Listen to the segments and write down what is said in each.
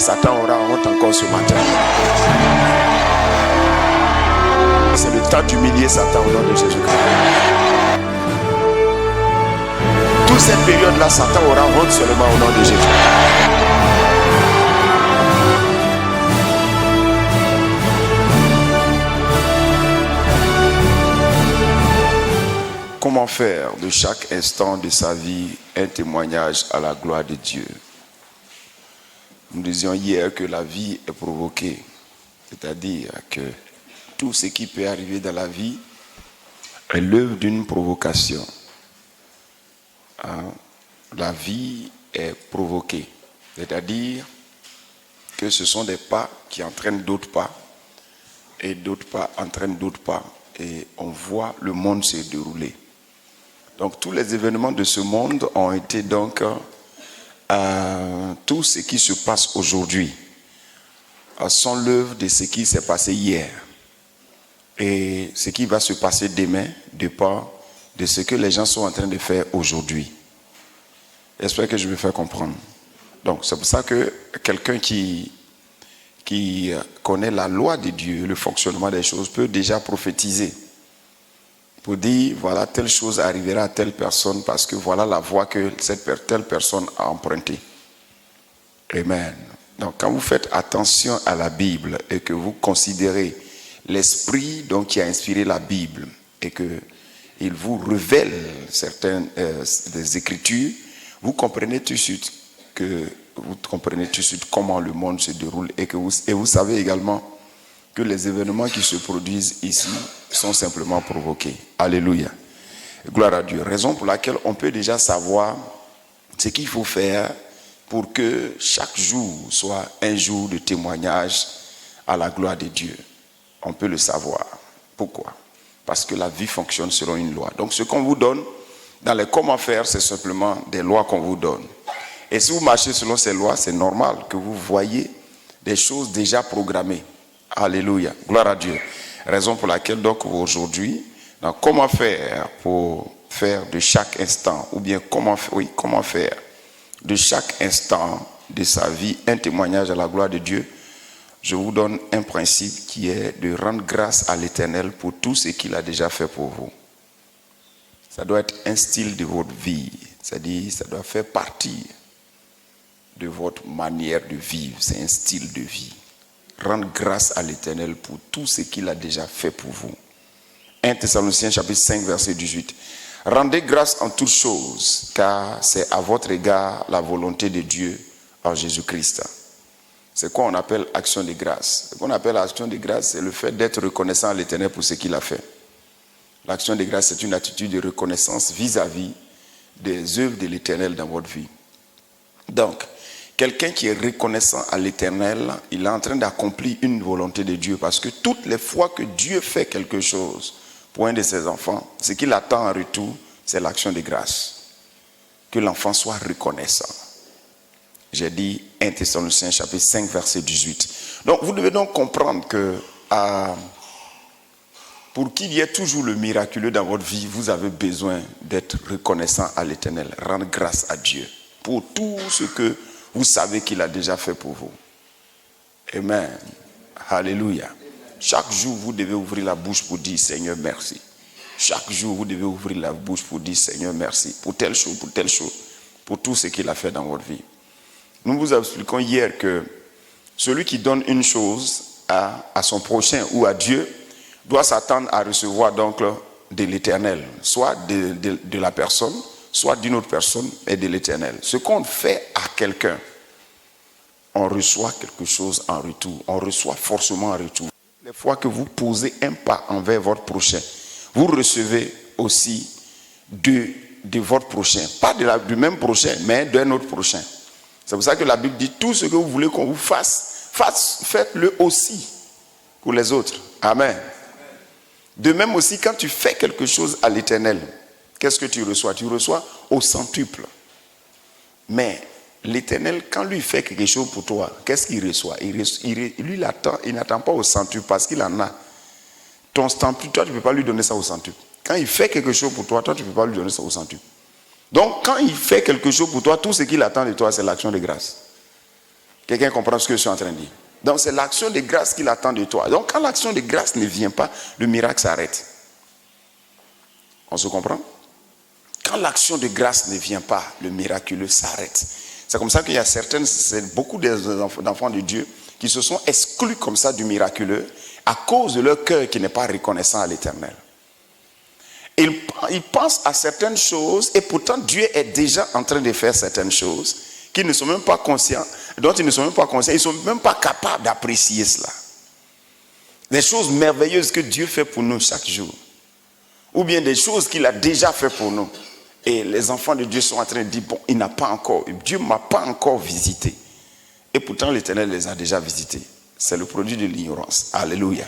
Satan aura honte encore ce matin. C'est le temps d'humilier Satan au nom de Jésus-Christ. Toute cette période-là, Satan aura honte seulement au nom de Jésus. Comment faire de chaque instant de sa vie un témoignage à la gloire de Dieu? Nous disions hier que la vie est provoquée, c'est-à-dire que tout ce qui peut arriver dans la vie est l'œuvre d'une provocation. La vie est provoquée, c'est-à-dire que ce sont des pas qui entraînent d'autres pas, et d'autres pas entraînent d'autres pas, et on voit le monde se dérouler. Donc tous les événements de ce monde ont été donc tout ce qui se passe aujourd'hui sont l'œuvre de ce qui s'est passé hier. Et ce qui va se passer demain dépend de ce que les gens sont en train de faire aujourd'hui. J'espère que je vais faire comprendre. Donc c'est pour ça que quelqu'un qui connaît la loi de Dieu, le fonctionnement des choses, peut déjà prophétiser. Pour dire, voilà, telle chose arrivera à telle personne parce que voilà la voie que telle personne a empruntée. Amen. Donc, quand vous faites attention à la Bible et que vous considérez l'esprit donc, qui a inspiré la Bible et qu'il vous révèle certaines des Écritures, vous comprenez tout de suite comment le monde se déroule et vous savez également que les événements qui se produisent ici sont simplement provoqués. Alléluia. Gloire à Dieu. Raison pour laquelle on peut déjà savoir ce qu'il faut faire pour que chaque jour soit un jour de témoignage à la gloire de Dieu. On peut le savoir. Pourquoi? Parce que la vie fonctionne selon une loi. Donc ce qu'on vous donne dans les comment faire, c'est simplement des lois qu'on vous donne. Et si vous marchez selon ces lois, c'est normal que vous voyez des choses déjà programmées. Alléluia, gloire à Dieu. Raison pour laquelle donc aujourd'hui, comment faire pour faire de chaque instant, ou bien comment faire de chaque instant de sa vie un témoignage à la gloire de Dieu, je vous donne un principe qui est de rendre grâce à l'Éternel pour tout ce qu'il a déjà fait pour vous. Ça doit être un style de votre vie, c'est-à-dire ça doit faire partie de votre manière de vivre, c'est un style de vie. Rendre grâce à l'Éternel pour tout ce qu'il a déjà fait pour vous. 1 Thessaloniciens chapitre 5 verset 18. Rendez grâce en toutes choses, car c'est à votre égard la volonté de Dieu en Jésus-Christ. C'est quoi on appelle action de grâce? Ce qu'on appelle action de grâce, c'est le fait d'être reconnaissant à l'Éternel pour ce qu'il a fait. L'action de grâce, c'est une attitude de reconnaissance vis-à-vis des œuvres de l'Éternel dans votre vie. Donc, quelqu'un qui est reconnaissant à l'Éternel, il est en train d'accomplir une volonté de Dieu. Parce que toutes les fois que Dieu fait quelque chose pour un de ses enfants, ce qu'il attend en retour, c'est l'action de grâce. Que l'enfant soit reconnaissant. J'ai dit 1 Thessaloniciens chapitre 5 verset 18. Donc vous devez donc comprendre que pour qu'il y ait toujours le miraculeux dans votre vie, vous avez besoin d'être reconnaissant à l'Éternel. Rendre grâce à Dieu pour tout ce que vous savez qu'il a déjà fait pour vous. Amen. Alléluia. Chaque jour, vous devez ouvrir la bouche pour dire Seigneur, merci. Chaque jour, vous devez ouvrir la bouche pour dire Seigneur, merci. Pour telle chose, pour tout ce qu'il a fait dans votre vie. Nous vous expliquons hier que celui qui donne une chose à son prochain ou à Dieu doit s'attendre à recevoir donc de l'Éternel, soit de la personne, soit d'une autre personne et de l'Éternel. Ce qu'on fait à quelqu'un, on reçoit quelque chose en retour. On reçoit forcément en retour. Les fois que vous posez un pas envers votre prochain, vous recevez aussi de votre prochain. Pas du même prochain, mais d'un autre prochain. C'est pour ça que la Bible dit, tout ce que vous voulez qu'on vous fasse, faites-le aussi pour les autres. Amen. De même aussi, quand tu fais quelque chose à l'Éternel, qu'est-ce que tu reçois? Tu reçois au centuple. Mais l'Éternel, quand lui fait quelque chose pour toi, qu'est-ce qu'il reçoit? Lui, il n'attend pas au centuple parce qu'il en a. Ton centuple, toi, tu ne peux pas lui donner ça au centuple. Quand il fait quelque chose pour toi, toi, tu ne peux pas lui donner ça au centuple. Donc, quand il fait quelque chose pour toi, tout ce qu'il attend de toi, c'est l'action de grâce. Quelqu'un comprend ce que je suis en train de dire? Donc c'est l'action de grâce qu'il attend de toi. Donc quand l'action de grâce ne vient pas, le miracle s'arrête. On se comprend? Quand l'action de grâce ne vient pas, le miraculeux s'arrête. C'est comme ça qu'il y a beaucoup d'enfants de Dieu qui se sont exclus comme ça du miraculeux à cause de leur cœur qui n'est pas reconnaissant à l'Éternel. Ils pensent à certaines choses et pourtant Dieu est déjà en train de faire certaines choses qu'ils ne sont même pas conscients, dont ils ne sont même pas conscients, ils ne sont même pas capables d'apprécier cela. Des choses merveilleuses que Dieu fait pour nous chaque jour. Ou bien des choses qu'il a déjà fait pour nous. Et les enfants de Dieu sont en train de dire, bon, Dieu ne m'a pas encore visité. Et pourtant l'Éternel les a déjà visités. C'est le produit de l'ignorance. Alléluia.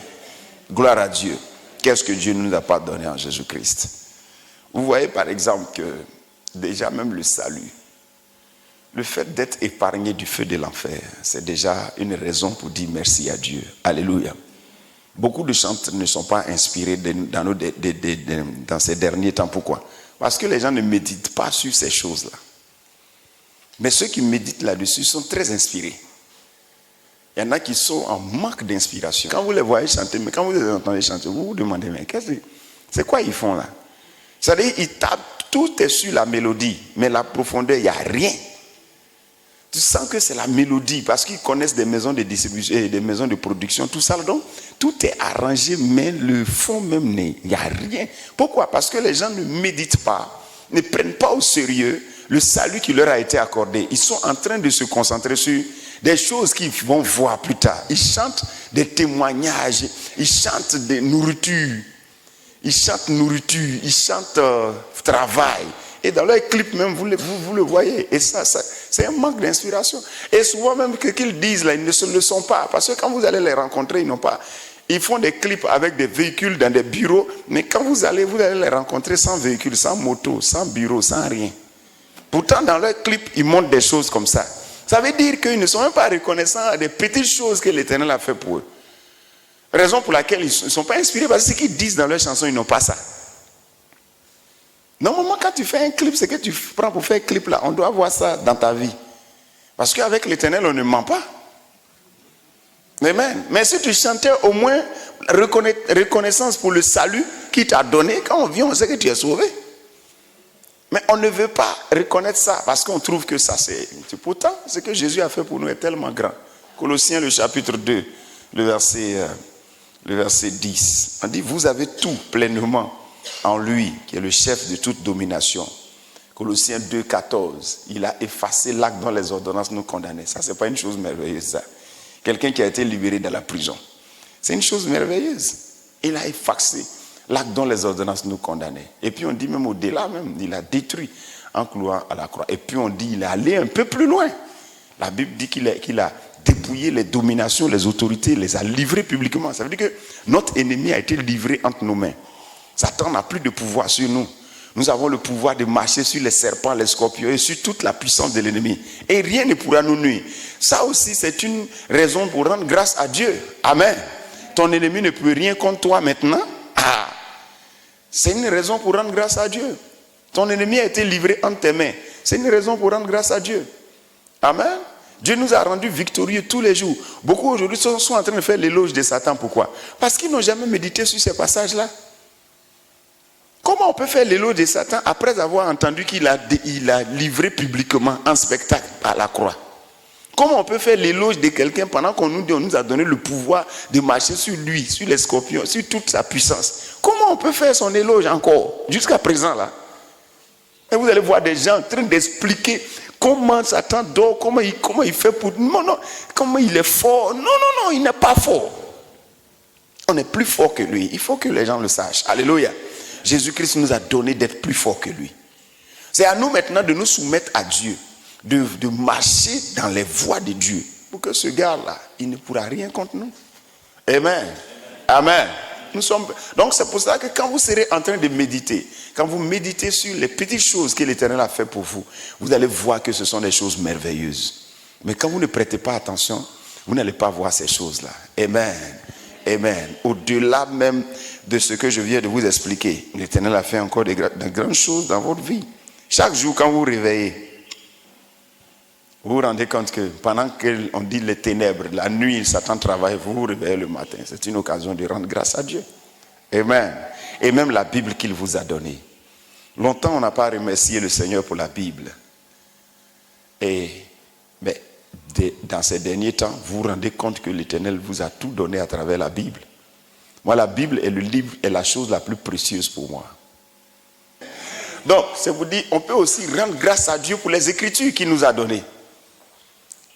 Gloire à Dieu. Qu'est-ce que Dieu ne nous a pas donné en Jésus-Christ? Vous voyez par exemple que déjà même le salut, le fait d'être épargné du feu de l'enfer, c'est déjà une raison pour dire merci à Dieu. Alléluia. Beaucoup de chants ne sont pas inspirés dans ces derniers temps. Pourquoi? Parce que les gens ne méditent pas sur ces choses-là. Mais ceux qui méditent là-dessus sont très inspirés. Il y en a qui sont en manque d'inspiration. Quand vous les voyez chanter, mais quand vous les entendez chanter, vous vous demandez, mais c'est quoi ils font là? C'est-à-dire, ils tapent, tout est sur la mélodie, mais la profondeur, il n'y a rien. Tu sens que c'est la mélodie, parce qu'ils connaissent des maisons de distribution et des maisons de production, tout ça. Donc, tout est arrangé, mais le fond même, il n'y a rien. Pourquoi? Parce que les gens ne méditent pas, ne prennent pas au sérieux le salut qui leur a été accordé. Ils sont en train de se concentrer sur des choses qu'ils vont voir plus tard. Ils chantent des témoignages, ils chantent des nourritures, ils chantent travail. Et dans leurs clips même, vous le voyez. Et ça, c'est un manque d'inspiration. Et souvent même que qu'ils disent là, ils ne le sont pas. Parce que quand vous allez les rencontrer, ils n'ont pas. Ils font des clips avec des véhicules dans des bureaux. Mais quand vous allez les rencontrer sans véhicule, sans moto, sans bureau, sans rien. Pourtant, dans leurs clips, ils montrent des choses comme ça. Ça veut dire qu'ils ne sont même pas reconnaissants des petites choses que l'Éternel a fait pour eux. Raison pour laquelle ils ne sont pas inspirés, parce que ce qu'ils disent dans leurs chansons, ils n'ont pas ça. Normalement, quand tu fais un clip, ce que tu prends pour faire un clip là, on doit voir ça dans ta vie. Parce qu'avec l'Éternel, on ne ment pas. Amen. Mais si tu chantais au moins reconnaissance pour le salut qu'il t'a donné, quand on vient, on sait que tu es sauvé. Mais on ne veut pas reconnaître ça parce qu'on trouve que ça c'est... Pourtant, ce que Jésus a fait pour nous est tellement grand. Colossiens, le chapitre 2, le verset 10. On dit, vous avez tout pleinement en lui, qui est le chef de toute domination. Colossiens 2, 14. Il a effacé l'acte dont les ordonnances nous condamnaient. Ça, c'est pas une chose merveilleuse, ça. Quelqu'un qui a été libéré de la prison. C'est une chose merveilleuse. Il a effacé l'acte dont les ordonnances nous condamnaient. Et puis on dit même au-delà même, il a détruit en clouant à la croix. Et puis on dit il est allé un peu plus loin. La Bible dit qu'il a dépouillé les dominations, les autorités, les a livrées publiquement. Ça veut dire que notre ennemi a été livré entre nos mains. Satan n'a plus de pouvoir sur nous. Nous avons le pouvoir de marcher sur les serpents, les scorpions et sur toute la puissance de l'ennemi. Et rien ne pourra nous nuire. Ça aussi, c'est une raison pour rendre grâce à Dieu. Amen. Ton ennemi ne peut rien contre toi maintenant. C'est une raison pour rendre grâce à Dieu. Ton ennemi a été livré entre tes mains. C'est une raison pour rendre grâce à Dieu. Amen. Dieu nous a rendus victorieux tous les jours. Beaucoup aujourd'hui sont en train de faire l'éloge de Satan. Pourquoi? Parce qu'ils n'ont jamais médité sur ces passages-là. Comment on peut faire l'éloge de Satan après avoir entendu qu'il a livré publiquement en spectacle à la croix? Comment on peut faire l'éloge de quelqu'un pendant qu'on nous a donné le pouvoir de marcher sur lui, sur les scorpions, sur toute sa puissance? Comment on peut faire son éloge encore, jusqu'à présent là? Et vous allez voir des gens en train d'expliquer comment Satan dort, comment il fait pour... Non, comment il est fort. Non, il n'est pas fort. On est plus fort que lui. Il faut que les gens le sachent. Alléluia. Jésus-Christ nous a donné d'être plus fort que lui. C'est à nous maintenant de nous soumettre à Dieu, de marcher dans les voies de Dieu, pour que ce gars-là, il ne pourra rien contre nous. Amen. Amen. Donc c'est pour ça que quand vous serez en train de méditer, quand vous méditez sur les petites choses que l'Éternel a fait pour vous, vous allez voir que ce sont des choses merveilleuses. Mais quand vous ne prêtez pas attention, vous n'allez pas voir ces choses-là. Amen. Amen. Au-delà même de ce que je viens de vous expliquer, l'Éternel a fait encore de grandes choses dans votre vie. Chaque jour quand vous vous réveillez, Vous vous rendez compte que pendant qu'on dit les ténèbres, la nuit, Satan travaille, vous vous réveillez le matin. C'est une occasion de rendre grâce à Dieu. Amen. Et même la Bible qu'il vous a donnée. Longtemps, on n'a pas remercié le Seigneur pour la Bible. Mais dans ces derniers temps, vous vous rendez compte que l'Éternel vous a tout donné à travers la Bible. Moi, la Bible est le livre, est la chose la plus précieuse pour moi. Donc, c'est vous dire, on peut aussi rendre grâce à Dieu pour les Écritures qu'il nous a données.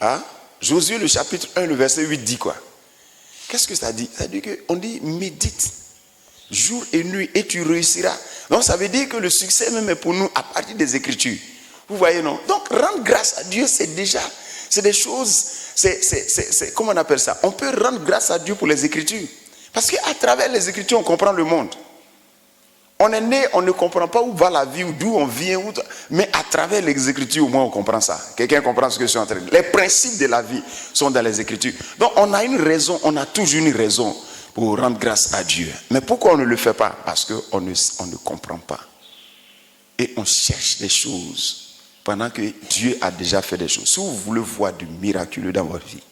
Hein? Josué, le chapitre 1, le verset 8 dit quoi? Qu'est-ce que ça dit? Ça dit qu'on dit médite jour et nuit et tu réussiras. Donc, ça veut dire que le succès même est pour nous à partir des Écritures. Vous voyez, non? Donc, rendre grâce à Dieu, c'est des choses, comment on appelle ça? On peut rendre grâce à Dieu pour les Écritures. Parce qu'à travers les Écritures, on comprend le monde. On est né, on ne comprend pas où va la vie, ou d'où on vient, mais à travers les Écritures, au moins on comprend ça. Quelqu'un comprend ce que je suis en train de dire. Les principes de la vie sont dans les Écritures. Donc on a une raison, on a toujours une raison pour rendre grâce à Dieu. Mais pourquoi on ne le fait pas? Parce qu'on ne comprend pas. Et on cherche des choses pendant que Dieu a déjà fait des choses. Si vous voulez voir du miraculeux dans votre vie,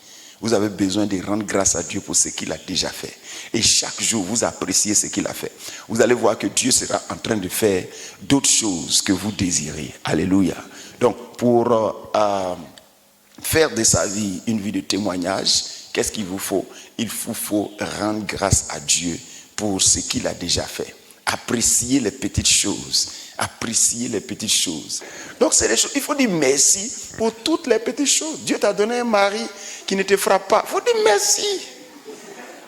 vous avez besoin de rendre grâce à Dieu pour ce qu'il a déjà fait. Et chaque jour, vous appréciez ce qu'il a fait. Vous allez voir que Dieu sera en train de faire d'autres choses que vous désirez. Alléluia. Donc, pour faire de sa vie une vie de témoignage, qu'est-ce qu'il vous faut? Il vous faut rendre grâce à Dieu pour ce qu'il a déjà fait. Apprécier les petites choses. Apprécier les petites choses. Donc, c'est les choses. Il faut dire merci pour toutes les petites choses. Dieu t'a donné un mari qui ne te frappe pas. Il faut dire merci.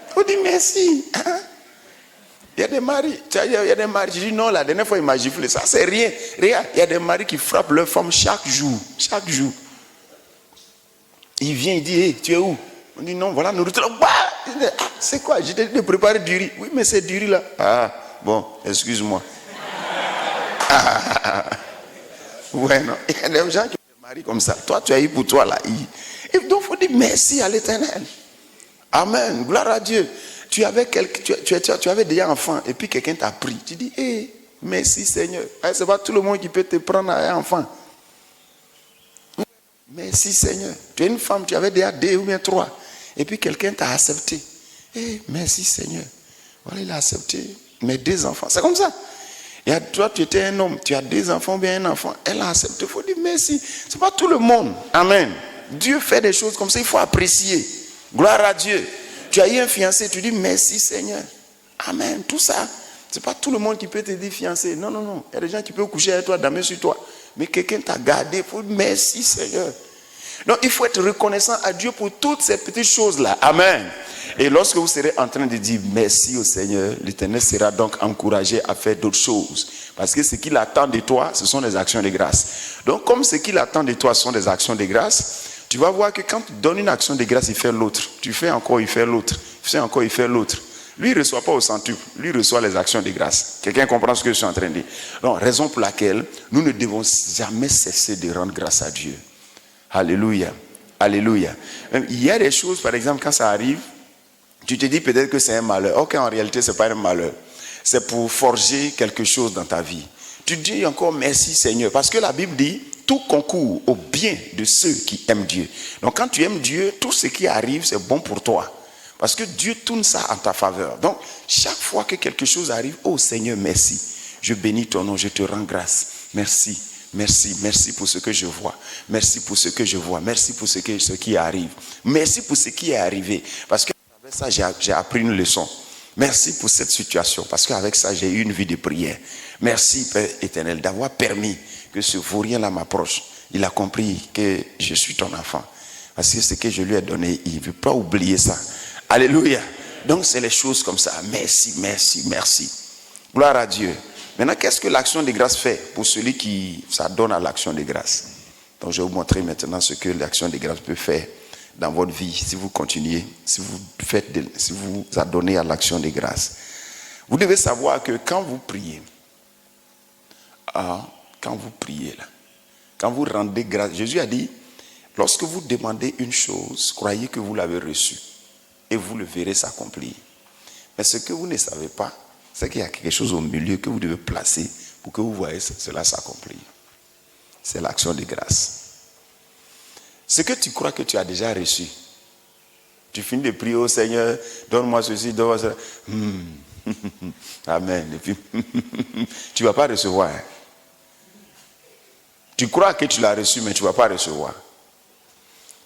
Il faut dire merci. Hein? Il y a des maris. Il y a des maris. Je dis non, la dernière fois, il m'a giflé. Ça, c'est rien. Regarde, il y a des maris qui frappent leur femme chaque jour. Chaque jour. Il vient, il dit, hey, tu es où? On dit non, voilà, nourriture. Bah, c'est quoi? Je t'ai dit de préparer du riz. Oui, mais c'est du riz là. Ah, bon, excuse-moi. Ouais, non. Il y a des gens qui ont des maris comme ça. Toi, tu as eu pour toi là. Et donc, il faut dire merci à l'Éternel. Amen. Gloire à Dieu. Tu avais déjà enfant et puis quelqu'un t'a pris. Tu dis, hey, merci Seigneur. C'est pas tout le monde qui peut te prendre un enfant. Merci Seigneur. Tu es une femme, tu avais déjà 2 ou bien 3. Et puis quelqu'un t'a accepté. Hey, merci Seigneur. Voilà, il a accepté mes 2 enfants. C'est comme ça. Et toi, tu étais un homme, tu as 2 enfants, bien un enfant. Elle a accepté. Il faut dire merci. C'est pas tout le monde. Amen. Dieu fait des choses comme ça. Il faut apprécier. Gloire à Dieu. Tu as eu un fiancé, tu dis merci Seigneur. Amen. Tout ça, c'est pas tout le monde qui peut te dire fiancé. Non, non, non. Il y a des gens qui peuvent coucher avec toi, dormir sur toi. Mais quelqu'un t'a gardé. Il faut dire merci Seigneur. Donc, il faut être reconnaissant à Dieu pour toutes ces petites choses-là. Amen. Et lorsque vous serez en train de dire merci au Seigneur, l'Éternel sera donc encouragé à faire d'autres choses. Parce que ce qu'il attend de toi, ce sont des actions de grâce. Donc, comme ce qu'il attend de toi, ce sont des actions de grâce, tu vas voir que quand tu donnes une action de grâce, il fait l'autre. Tu fais encore, il fait l'autre. Tu fais encore, il fait l'autre. Lui, il ne reçoit pas au centuple. Lui, il reçoit les actions de grâce. Quelqu'un comprend ce que je suis en train de dire? Donc, raison pour laquelle nous ne devons jamais cesser de rendre grâce à Dieu. Alléluia. Alléluia. Il y a des choses, par exemple, quand ça arrive, tu te dis peut-être que c'est un malheur. Ok, en réalité, ce n'est pas un malheur. C'est pour forger quelque chose dans ta vie. Tu dis encore merci Seigneur. Parce que la Bible dit, tout concourt au bien de ceux qui aiment Dieu. Donc quand tu aimes Dieu, tout ce qui arrive, c'est bon pour toi. Parce que Dieu tourne ça en ta faveur. Donc, chaque fois que quelque chose arrive, oh Seigneur, merci. Je bénis ton nom, je te rends grâce. Merci. Merci, merci pour ce que je vois. Merci pour ce que je vois. Merci pour ce qui arrive. Merci pour ce qui est arrivé. Parce que avec ça, j'ai appris une leçon. Merci pour cette situation. Parce qu'avec ça, j'ai eu une vie de prière. Merci, Père éternel, d'avoir permis que ce vaurien-là m'approche. Il a compris que je suis ton enfant. Parce que ce que je lui ai donné, il ne veut pas oublier ça. Alléluia. Donc, c'est les choses comme ça. Merci, merci, merci. Gloire à Dieu. Maintenant, qu'est-ce que l'action de grâce fait pour celui qui s'adonne à l'action de grâce? Donc, je vais vous montrer maintenant ce que l'action de grâce peut faire dans votre vie si vous continuez, si vous adonnez à l'action de grâce. Vous devez savoir que quand vous priez, quand vous rendez grâce, Jésus a dit, lorsque vous demandez une chose, croyez que vous l'avez reçue et vous le verrez s'accomplir. Mais ce que vous ne savez pas, c'est qu'il y a quelque chose au milieu que vous devez placer pour que vous voyez cela s'accomplir. C'est l'action de grâce. Ce que tu crois que tu as déjà reçu, tu finis de prier au Seigneur, donne-moi ceci, donne-moi cela. Amen. Et puis, tu ne vas pas recevoir. Hein. Tu crois que tu l'as reçu, mais tu ne vas pas recevoir.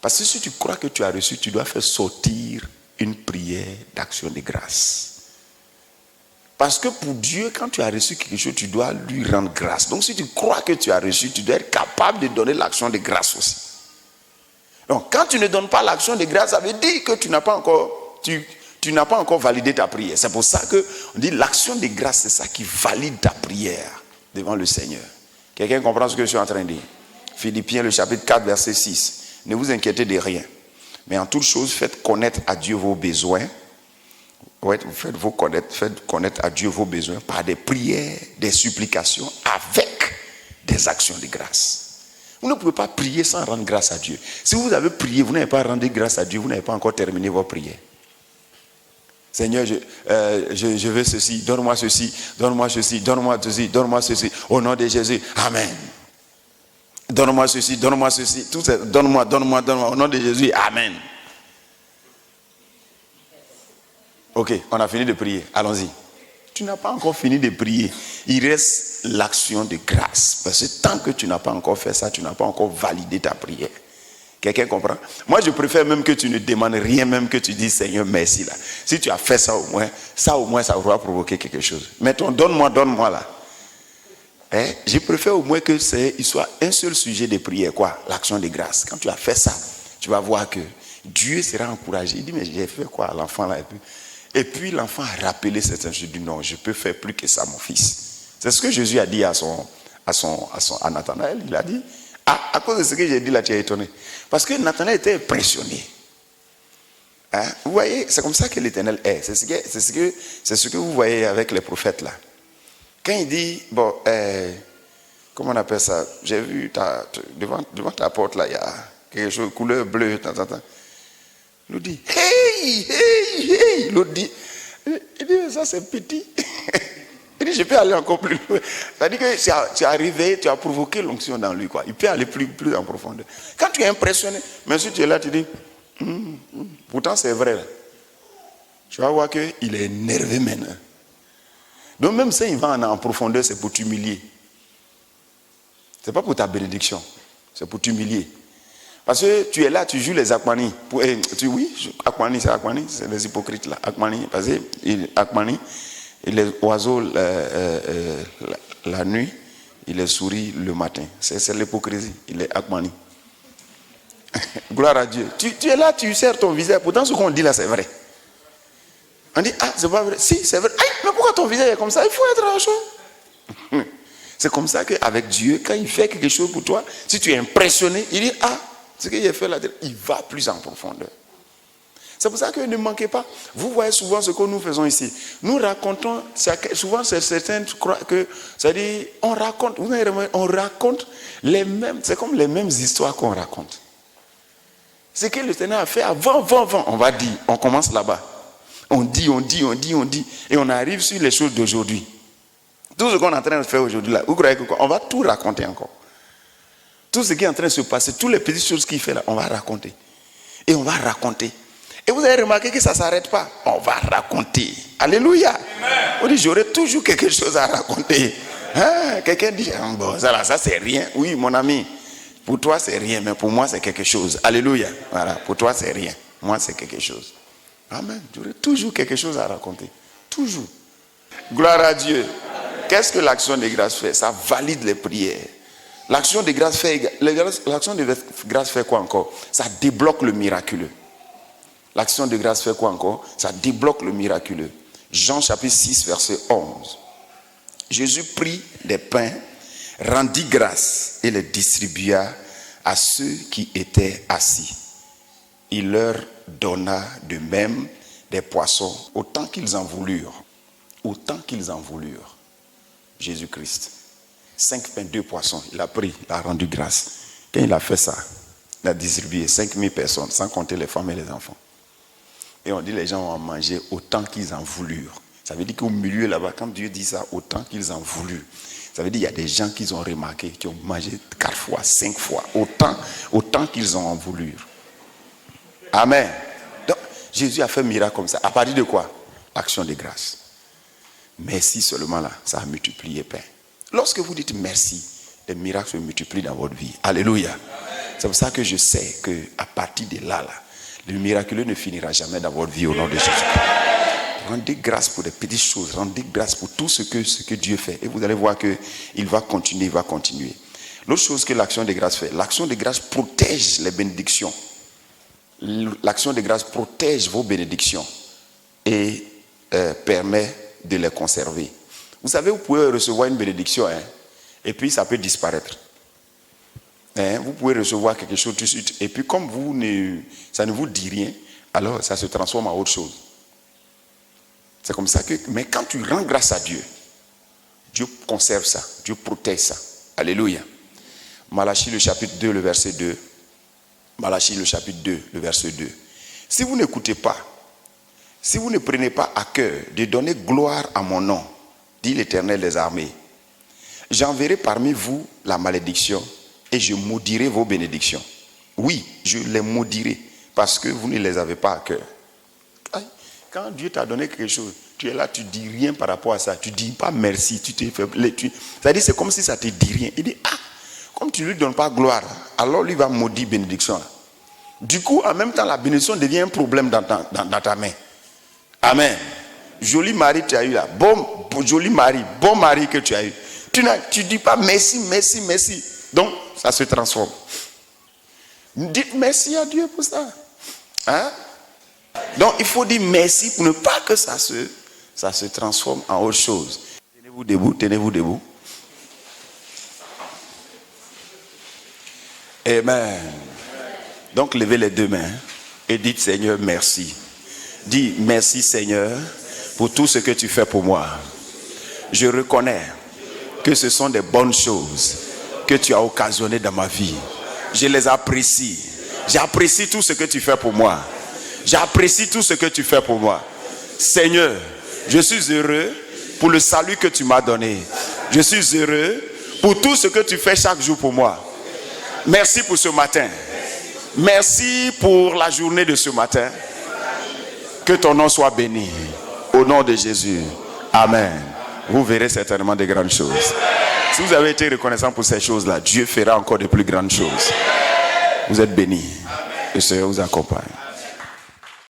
Parce que si tu crois que tu as reçu, tu dois faire sortir une prière d'action de grâce. Parce que pour Dieu, quand tu as reçu quelque chose, tu dois lui rendre grâce. Donc si tu crois que tu as reçu, tu dois être capable de donner l'action de grâce aussi. Donc quand tu ne donnes pas l'action de grâce, ça veut dire que tu n'as pas encore, tu n'as pas encore validé ta prière. C'est pour ça qu'on dit l'action de grâce, c'est ça qui valide ta prière devant le Seigneur. Quelqu'un comprend ce que je suis en train de dire? Philippiens le chapitre 4, verset 6. Ne vous inquiétez de rien. Mais en toute chose, faites connaître à Dieu vos besoins. Ouais, faites connaître à Dieu vos besoins par des prières, des supplications, avec des actions de grâce. Vous ne pouvez pas prier sans rendre grâce à Dieu. Si vous avez prié, vous n'avez pas rendu grâce à Dieu, vous n'avez pas encore terminé vos prières. Seigneur, je veux ceci, donne-moi ceci, donne-moi ceci, donne-moi ceci, donne-moi ceci, au nom de Jésus, amen. Donne-moi ceci, tout ça, donne-moi, au nom de Jésus, amen. Ok, on a fini de prier, allons-y. Tu n'as pas encore fini de prier. Il reste l'action de grâce. Parce que tant que tu n'as pas encore fait ça, tu n'as pas encore validé ta prière. Quelqu'un comprend? Moi, je préfère même que tu ne demandes rien, même que tu dis Seigneur, merci là. Si tu as fait ça au moins, ça va provoquer quelque chose. Mais ton donne-moi là. Je préfère au moins que il soit un seul sujet de prière, quoi? L'action de grâce. Quand tu as fait ça, tu vas voir que Dieu sera encouragé. Il dit, mais j'ai fait quoi à l'enfant là? Et puis l'enfant a rappelé cette chose. Il dit, non, je peux faire plus que ça, mon fils. C'est ce que Jésus a dit à Nathanaël. Il a dit, à cause de ce que j'ai dit là, tu es étonné. Parce que Nathanaël était impressionné. Hein? Vous voyez, c'est comme ça que l'Éternel est. C'est ce que vous voyez avec les prophètes là. Quand il dit, bon, comment on appelle ça? J'ai vu devant ta porte là, il y a quelque chose, couleur bleue, il nous dit, hey, l'autre dit, il dit, ça c'est petit. Il dit, je peux aller encore plus loin. C'est-à-dire que tu es arrivé, tu as provoqué l'onction dans lui, quoi. Il peut aller plus en profondeur. Quand tu es impressionné, même si tu es là, tu dis, pourtant c'est vrai. Là. Tu vas voir qu'il est énervé maintenant. Donc même si il va en profondeur, c'est pour t'humilier. C'est pas pour ta bénédiction, c'est pour t'humilier. Parce que tu es là, tu joues les Akmani. Akmani, c'est les hypocrites là. Akmani, parce que Akmani, les oiseaux la nuit, il les sourit le matin. C'est l'hypocrisie, il est Akmani. Gloire à Dieu. Tu es là, tu serres ton visage. Pourtant, ce qu'on dit là, c'est vrai. On dit, c'est pas vrai. Si, c'est vrai. Mais pourquoi ton visage est comme ça? Il faut être chaud. C'est comme ça qu'avec Dieu, quand il fait quelque chose pour toi, si tu es impressionné, il dit, ce qu'il a fait là, il va plus en profondeur. C'est pour ça que ne manquez pas. Vous voyez souvent ce que nous faisons ici. Nous racontons, souvent certains croient que, c'est-à-dire, on raconte les mêmes, c'est comme les mêmes histoires qu'on raconte. Ce que le Seigneur a fait avant, on va dire, on commence là-bas. On dit, et on arrive sur les choses d'aujourd'hui. Tout ce qu'on est en train de faire aujourd'hui là, vous croyez qu'on va tout raconter encore. Tout ce qui est en train de se passer, toutes les petites choses qu'il fait là, on va raconter. Et on va raconter. Et vous avez remarqué que ça ne s'arrête pas. On va raconter. Alléluia. Amen. On dit, j'aurai toujours quelque chose à raconter. Hein? Quelqu'un dit, bon, ça c'est rien. Oui, mon ami, pour toi c'est rien, mais pour moi c'est quelque chose. Alléluia. Voilà, pour toi c'est rien. Moi c'est quelque chose. Amen. J'aurai toujours quelque chose à raconter. Toujours. Gloire à Dieu. Qu'est-ce que l'action de grâce fait? Ça valide les prières. L'action de grâce fait quoi encore? Ça débloque le miraculeux. L'action de grâce fait quoi encore? Ça débloque le miraculeux. Jean chapitre 6 verset 11. Jésus prit des pains, rendit grâce et les distribua à ceux qui étaient assis. Il leur donna de même des poissons, autant qu'ils en voulurent. Autant qu'ils en voulurent. Jésus-Christ. 5 pains, 2 poissons. Il a pris, il a rendu grâce. Quand il a fait ça, il a distribué 5000 personnes, sans compter les femmes et les enfants. Et on dit les gens ont mangé autant qu'ils en voulurent. Ça veut dire qu'au milieu là-bas, quand Dieu dit ça, autant qu'ils en voulurent. Ça veut dire qu'il y a des gens qui ont remarqué, qui ont mangé 4 fois, 5 fois, autant qu'ils ont en voulu. Amen. Donc, Jésus a fait un miracle comme ça. À partir de quoi? Action de grâce. Merci seulement là, ça a multiplié pain. Lorsque vous dites merci, les miracles se multiplient dans votre vie. Alléluia. C'est pour ça que je sais qu'à partir de là, le miraculeux ne finira jamais dans votre vie au nom de Jésus. Rendez grâce pour des petites choses. Rendez grâce pour tout ce que Dieu fait. Et vous allez voir qu'il va continuer, il va continuer. L'autre chose que l'action de grâce fait, l'action de grâce protège les bénédictions. L'action de grâce protège vos bénédictions et permet de les conserver. Vous savez, vous pouvez recevoir une bénédiction et puis ça peut disparaître. Vous pouvez recevoir quelque chose tout de suite et puis comme ça ne vous dit rien, alors ça se transforme en autre chose. C'est comme ça que, mais quand tu rends grâce à Dieu, Dieu conserve ça, Dieu protège ça. Alléluia. Malachie le chapitre 2, le verset 2. Malachie le chapitre 2, le verset 2. Si vous n'écoutez pas, si vous ne prenez pas à cœur de donner gloire à mon nom, dit l'Éternel des armées, j'enverrai parmi vous la malédiction et je maudirai vos bénédictions. Oui, je les maudirai parce que vous ne les avez pas à cœur. Quand Dieu t'a donné quelque chose, tu es là, tu ne dis rien par rapport à ça. Tu ne dis pas merci. C'est-à-dire, c'est comme si ça ne te dit rien. Il dit, comme tu ne lui donnes pas gloire, alors lui va maudire bénédiction. Du coup, en même temps, la bénédiction devient un problème dans ta main. Amen. Joli mari tu as eu là. Joli mari, bon mari que tu as eu. Tu ne dis pas merci, merci, merci. Donc, ça se transforme. Dites merci à Dieu pour ça. Donc, il faut dire merci pour ne pas que ça se transforme en autre chose. Tenez-vous debout, tenez-vous debout. Amen. Donc, levez les deux mains et dites Seigneur, merci. Dis merci Seigneur pour tout ce que tu fais pour moi. Je reconnais que ce sont des bonnes choses que tu as occasionnées dans ma vie. Je les apprécie. J'apprécie tout ce que tu fais pour moi. J'apprécie tout ce que tu fais pour moi. Seigneur, je suis heureux pour le salut que tu m'as donné. Je suis heureux pour tout ce que tu fais chaque jour pour moi. Merci pour ce matin. Merci pour la journée de ce matin. Que ton nom soit béni. Au nom de Jésus. Amen. Vous verrez certainement de grandes choses. Si vous avez été reconnaissant pour ces choses-là, Dieu fera encore de plus grandes choses. Vous êtes bénis. Le Seigneur vous accompagne.